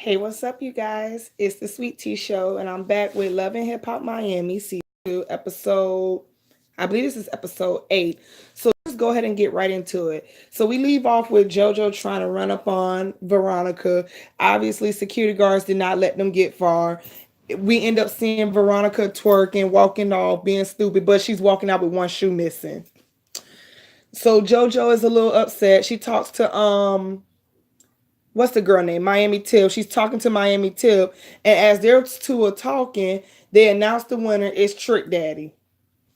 Hey, what's up, you guys? It's the Sweet Tea Show, and I'm back with Love and Hip Hop Miami season 2, episode. I believe this is episode 8. So let's go ahead and get right into it. So we leave off with JoJo trying to run up on Veronica. Obviously, security guards did not let them get far. We end up seeing Veronica twerking, walking off, being stupid, but she's walking out with one shoe missing. So JoJo is a little upset. She talks to what's the girl name? Miami Tip. She's talking to Miami Tip, and as their two are talking, they announce the winner is Trick Daddy.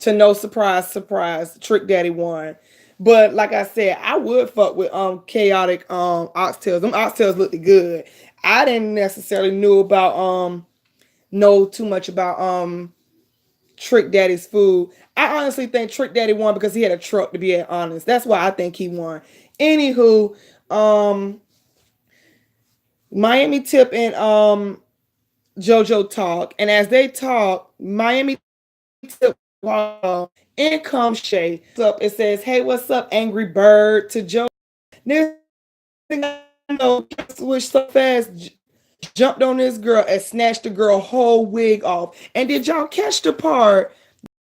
To no surprise, surprise, Trick Daddy won. But like I said, I would fuck with chaotic oxtails. Them oxtails looked good. I didn't necessarily know too much about Trick Daddy's food. I honestly think Trick Daddy won because he had a truck, to be honest. That's why I think he won. Anywho, Miami Tip and JoJo talk, and as they talk, Miami Tip in comes Shay. Up, it says, "Hey, what's up, Angry Bird?" To Joe. This thing I know, switched so fast, jumped on this girl and snatched the girl whole wig off. And did y'all catch the part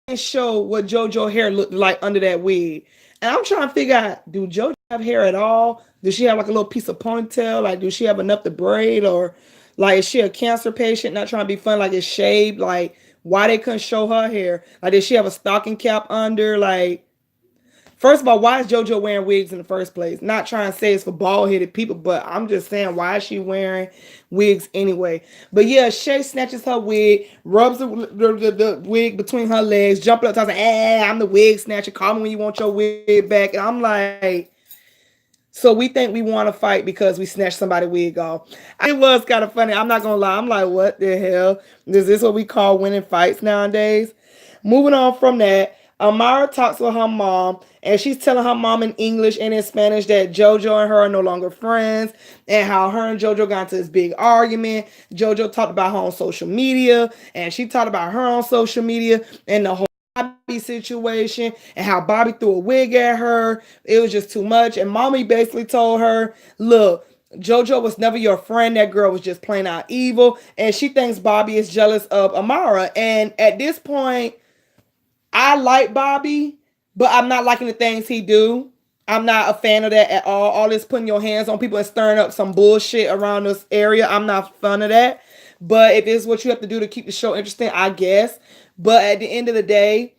and show what JoJo hair looked like under that wig? And I'm trying to figure out, do JoJo have hair at all? Does she have like a little piece of ponytail? Like, does she have enough to braid? Or like, is she a cancer patient? Not trying to be fun, like it's shaved. Like, why they couldn't show her hair? Like, did she have a stocking cap under? Like, first of all, why is JoJo wearing wigs in the first place? Not trying to say it's for bald headed people, but I'm just saying, why is she wearing wigs anyway? But yeah, Shay snatches her wig, rubs the wig between her legs, jumping up, talking, I'm the wig snatcher. Call me when you want your wig back. And I'm like, so we think we want to fight because we snatched somebody's wig off. It was kind of funny. I'm not gonna lie. I'm like, what the hell? Is this what we call winning fights nowadays? Moving on from that, Amara talks with her mom, and she's telling her mom in English and in Spanish that JoJo and her are no longer friends, and how her and JoJo got into this big argument. JoJo talked about her on social media, and she talked about her on social media, and the whole Bobby situation, and how Bobby threw a wig at her. It was just too much. And mommy basically told her, look, JoJo was never your friend. That girl was just plain out evil. And she thinks Bobby is jealous of Amara. And at this point, I like Bobby, but I'm not liking the things he do. I'm not a fan of that at all. All this putting your hands on people and stirring up some bullshit around this area. I'm not fun of that. But if it's what you have to do to keep the show interesting, I guess. But at the end of the day,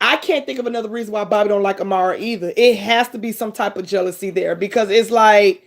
I can't think of another reason why Bobby don't like Amara either. It has to be some type of jealousy there because it's like,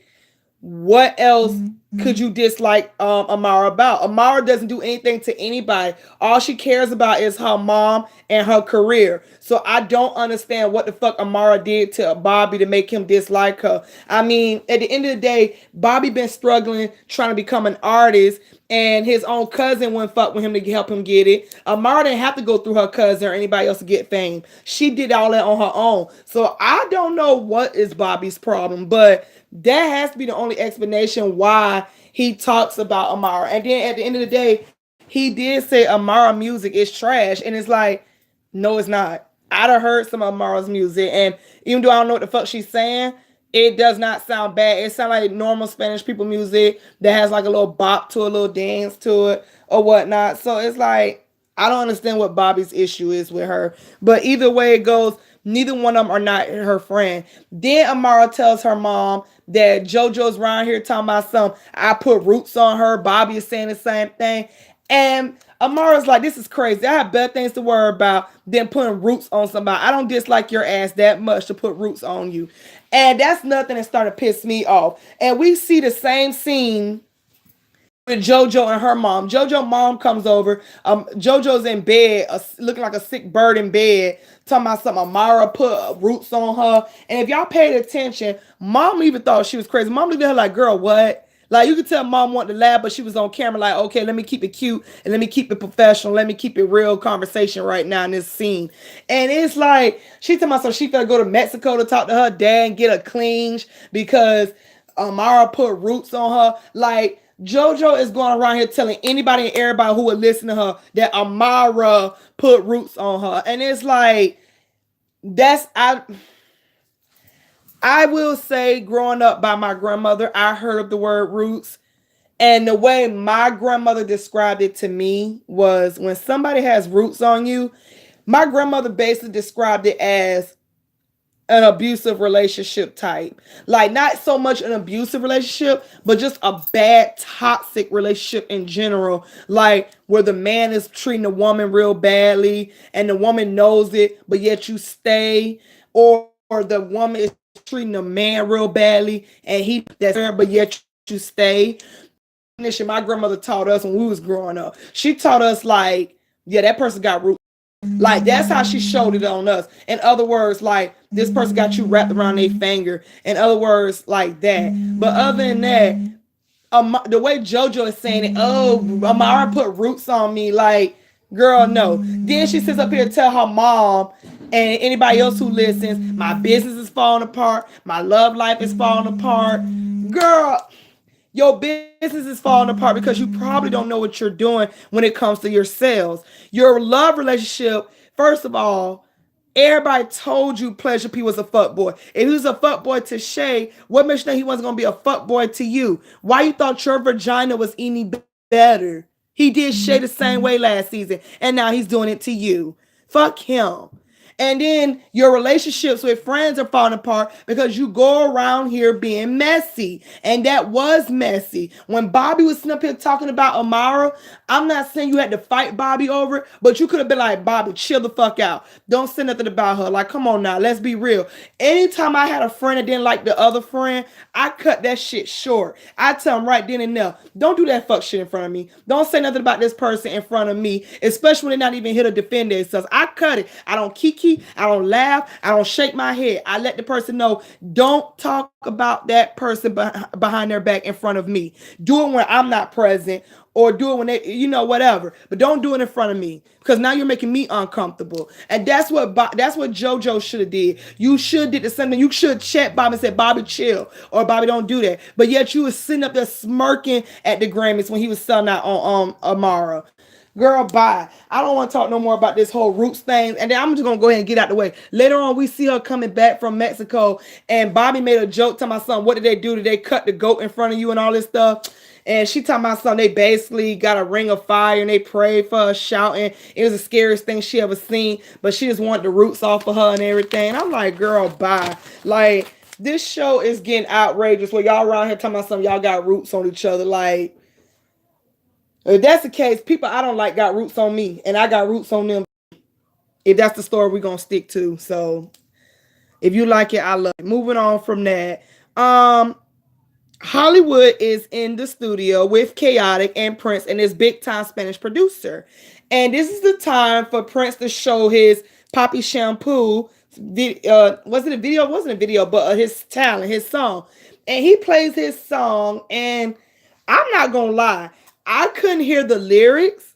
what else could you dislike Amara about? Amara doesn't do anything to anybody. All she cares about is her mom and her career. So I don't understand what the fuck Amara did to Bobby to make him dislike her. I mean, at the end of the day, Bobby been struggling trying to become an artist, and his own cousin wouldn't fuck with him to help him get it. Amara didn't have to go through her cousin or anybody else to get fame. She did all that on her own. So I don't know what is Bobby's problem, but that has to be the only explanation why he talks about Amara. And then at the end of the day, he did say Amara music is trash. And it's like, no, it's not. I'd have heard some of Amara's music. And even though I don't know what the fuck she's saying, it does not sound bad. It sounds like normal Spanish people music that has like a little bop to a little dance to it or whatnot. So it's like, I don't understand what Bobby's issue is with her. But either way it goes, neither one of them are not her friend. Then Amara tells her mom that JoJo's around here talking about something. I put roots on her. Bobby is saying the same thing. And Amara's like, this is crazy. I have better things to worry about than putting roots on somebody. I don't dislike your ass that much to put roots on you. And that's nothing that started to piss me off. And we see the same scene with JoJo and her mom. JoJo mom comes over. JoJo's in bed, looking like a sick bird in bed, talking about something. Amara put roots on her. And if y'all paid attention, mom even thought she was crazy. Mom looked at her like, girl, what? Like, you could tell mom wanted to laugh, but she was on camera like, okay, let me keep it cute and let me keep it professional. Let me keep it real conversation right now in this scene. And it's like, she told myself she gotta go to Mexico to talk to her dad and get a cleanse because Amara put roots on her. Like, JoJo is going around here telling anybody and everybody who would listen to her that Amara put roots on her. And it's like, I will say, growing up by my grandmother, I heard of the word roots. And the way my grandmother described it to me was when somebody has roots on you, my grandmother basically described it as an abusive relationship type. Like not so much an abusive relationship, but just a bad toxic relationship in general. Like where the man is treating the woman real badly and the woman knows it, but yet you stay. Or the woman is treating the man real badly and he that's there, but yet you stay. Definition my grandmother taught us when we was growing up. She taught us like, yeah, that person got roots. Like that's how she showed it on us. In other words, like this person got you wrapped around their finger. In other words, like that. But other than that, the way JoJo is saying it, oh, Amara put roots on me. Like, girl, no. Then she sits up here to tell her mom and anybody else who listens, my business is falling apart, my love life is falling apart. Girl, your business is falling apart because you probably don't know what you're doing when it comes to your sales. Your love relationship, first of all, everybody told you Pleasure P was a fuck boy. If he was a fuck boy to Shay, what makes you think he wasn't gonna be a fuck boy to you? Why you thought your vagina was any better? He did Shay the same way last season, and now he's doing it to you. Fuck him. And then your relationships with friends are falling apart because you go around here being messy. And that was messy. When Bobby was sitting up here talking about Amara, I'm not saying you had to fight Bobby over it, but you could have been like, Bobby, chill the fuck out. Don't say nothing about her. Like, come on now, let's be real. Anytime I had a friend that didn't like the other friend, I cut that shit short. I tell them right then and there, don't do that fuck shit in front of me. Don't say nothing about this person in front of me, especially when they're not even here to defend themselves. I cut it. I don't kiki. I don't laugh. I don't shake my head. I let the person know, don't talk about that person behind their back in front of me. Do it when I'm not present or do it when they, whatever. But don't do it in front of me because now you're making me uncomfortable. And that's what JoJo should have did. You should did the same thing. You should check Bobby and said, Bobby, chill, or Bobby, don't do that. But yet you was sitting up there smirking at the Grammys when he was selling out on Amara. Girl, bye. I don't want to talk no more about this whole roots thing. And then I'm just going to go ahead and get out the way. Later on, we see her coming back from Mexico. And Bobby made a joke to my son. What did they do? Did they cut the goat in front of you and all this stuff? And she talking about something. They basically got a ring of fire and they prayed for her, shouting. It was the scariest thing she ever seen. But she just wanted the roots off of her and everything. I'm like, girl, bye. Like, this show is getting outrageous. Where y'all around here talking about something. Y'all got roots on each other. Like, if that's the case, people I don't like got roots on me, and I got roots on them. If that's the story we're gonna stick to. So if you like it, I love it. Moving on from that. Hollywood is in the studio with Chaotic and Prince and his big time Spanish producer. And this is the time for Prince to show his Poppy Shampoo. Was it a video? It wasn't a video, but his talent, his song. And he plays his song, and I'm not gonna lie, I couldn't hear the lyrics,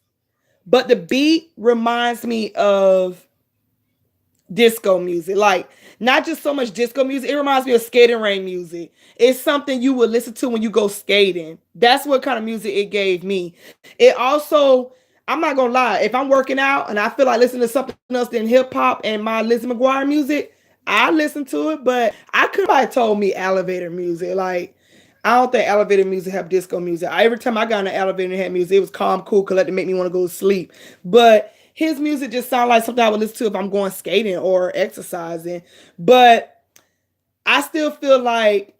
but the beat reminds me of disco music. Like, not just so much disco music, it reminds me of skating rain music. It's something you would listen to when you go skating. That's what kind of music it gave me. It also, I'm not gonna lie, if I'm working out and I feel like listening to something else than hip-hop and my Lizzie McGuire music, I listen to it. But I could have told me elevator music. Like, I don't think elevator music have disco music. Every time I got in the elevator and had music, it was calm, cool, collect to make me want to go to sleep. But his music just sounds like something I would listen to if I'm going skating or exercising. But I still feel like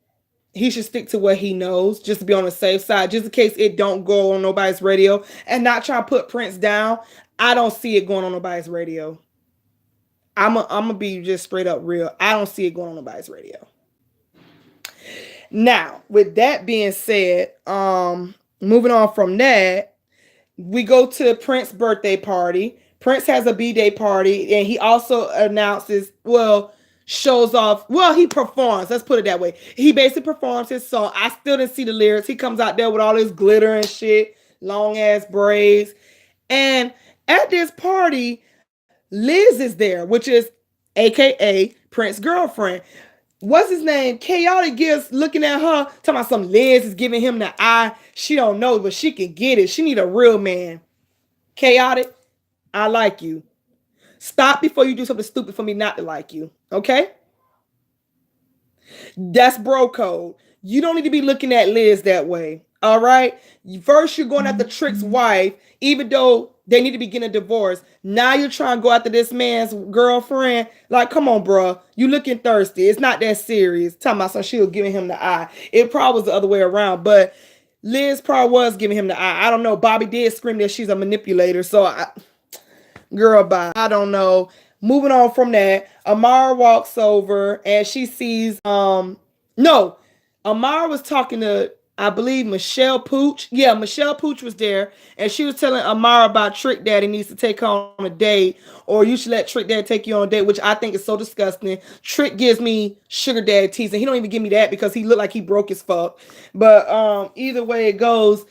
he should stick to what he knows, just to be on the safe side, just in case it don't go on nobody's radio. And not try to put Prince down. I don't see it going on nobody's radio. I'm gonna be just straight up real. I don't see it going on nobody's radio. Now, with that being said, moving on from that, we go to Prince's birthday party. Prince has a B-Day party, and he also announces, shows off, he performs, let's put it that way. He basically performs his song. I still didn't see the lyrics. He comes out there with all this glitter and shit, long ass braids. And at this party, Liz is there, which is AKA Prince's girlfriend. What's his name? Chaotic gives looking at her, talking about some Liz is giving him the eye. She don't know, but she can get it. She need a real man. Chaotic, I like you. Stop before you do something stupid for me not to like you. Okay? That's bro code. You don't need to be looking at Liz that way. All right. First, you're going after Trick's wife, even though they need to be getting a divorce. Now you're trying to go after this man's girlfriend. Like, come on, bro. You looking thirsty. It's not that serious. Talking about some she was giving him the eye. It probably was the other way around, but Liz probably was giving him the eye. I don't know. Bobby did scream that she's a manipulator. Girl, bye. I don't know. Moving on from that, Amara walks over and she sees no, Amara was talking to, I believe, Michelle Pooch. Yeah, Michelle Pooch was there, and she was telling Amara about Trick Daddy needs to take her on a date, or you should let Trick Daddy take you on a date, which I think is so disgusting. Trick gives me sugar daddy teasing. He don't even give me that because he looked like he broke his fuck. But either way it goes,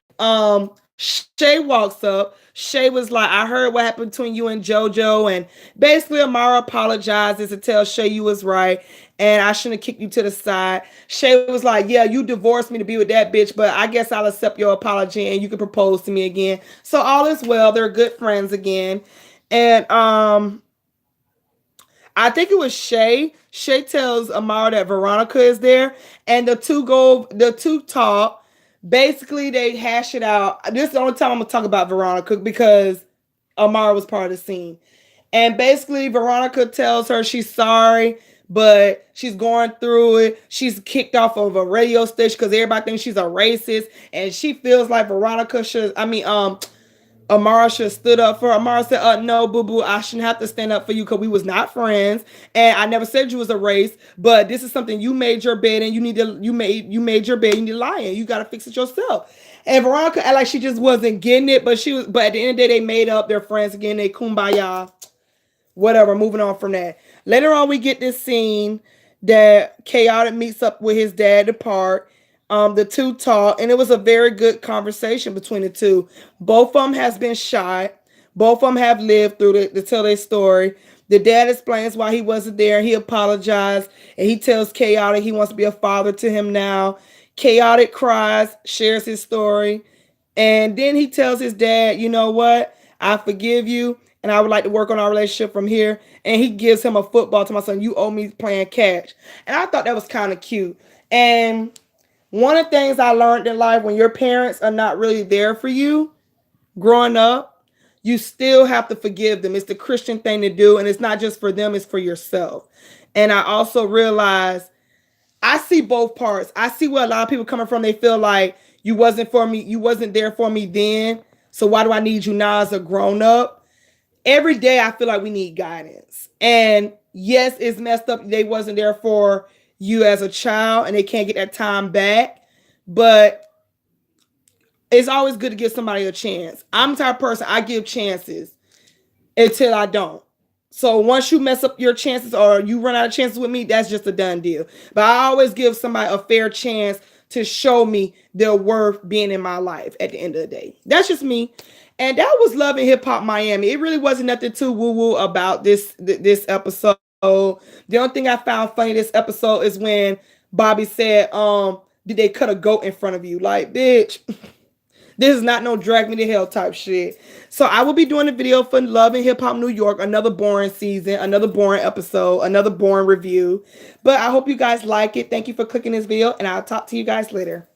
Shay walks up. Shay was like, I heard what happened between you and JoJo. And basically, Amara apologizes and tells Shay you was right. And I shouldn't have kicked you to the side. Shay was like, yeah, you divorced me to be with that bitch, but I guess I'll accept your apology and you can propose to me again. So all is well. They're good friends again. And I think it was Shay. Shay tells Amara that Veronica is there, and the two talk. Basically, they hash it out. This is the only time I'm gonna talk about Veronica because Amara was part of the scene. And basically, Veronica tells her she's sorry, but she's going through it. She's kicked off of a radio station because everybody thinks she's a racist, and she feels like Veronica should. Amara should have stood up for her. Amara said, no, boo-boo, I shouldn't have to stand up for you because we was not friends. And I never said you was a race, but this is something you made your bed and you made your bed and you need to lie in. You gotta fix it yourself. And Veronica act like she just wasn't getting it, but at the end of the day, they made up, their friends again, they kumbaya. Whatever, moving on from that. Later on, we get this scene that Chaotic meets up with his dad to park. The two talk, and it was a very good conversation between the two. Both of them has been shot. Both of them have lived through it to tell their story. The dad explains why he wasn't there. He apologized, and he tells Chaotic he wants to be a father to him now. Chaotic cries, shares his story, and then he tells his dad, you know what? I forgive you, and I would like to work on our relationship from here. And he gives him a football to my son. You owe me playing catch. And I thought that was kind of cute. And one of the things I learned in life, when your parents are not really there for you growing up, you still have to forgive them. It's the Christian thing to do. And it's not just for them, it's for yourself. And I also realized I see both parts. I see where a lot of people coming from. They feel like you wasn't for me. You wasn't there for me then. So why do I need you now as a grown up? Every day I feel like we need guidance. And yes, it's messed up. They wasn't there for you as a child and they can't get that time back. But it's always good to give somebody a chance. I'm the type of person, I give chances until I don't. So once you mess up your chances or you run out of chances with me, that's just a done deal. But I always give somebody a fair chance to show me their worth being in my life at the end of the day. That's just me. And that was Love and Hip Hop Miami. It really wasn't nothing too woo-woo about this episode. The only thing I found funny this episode is when Bobby said, did they cut a goat in front of you? Like, bitch, this is not no drag me to hell type shit. So I will be doing a video for Love and Hip Hop New York, another boring season, another boring episode, another boring review. But I hope you guys like it. Thank you for clicking this video, and I'll talk to you guys later.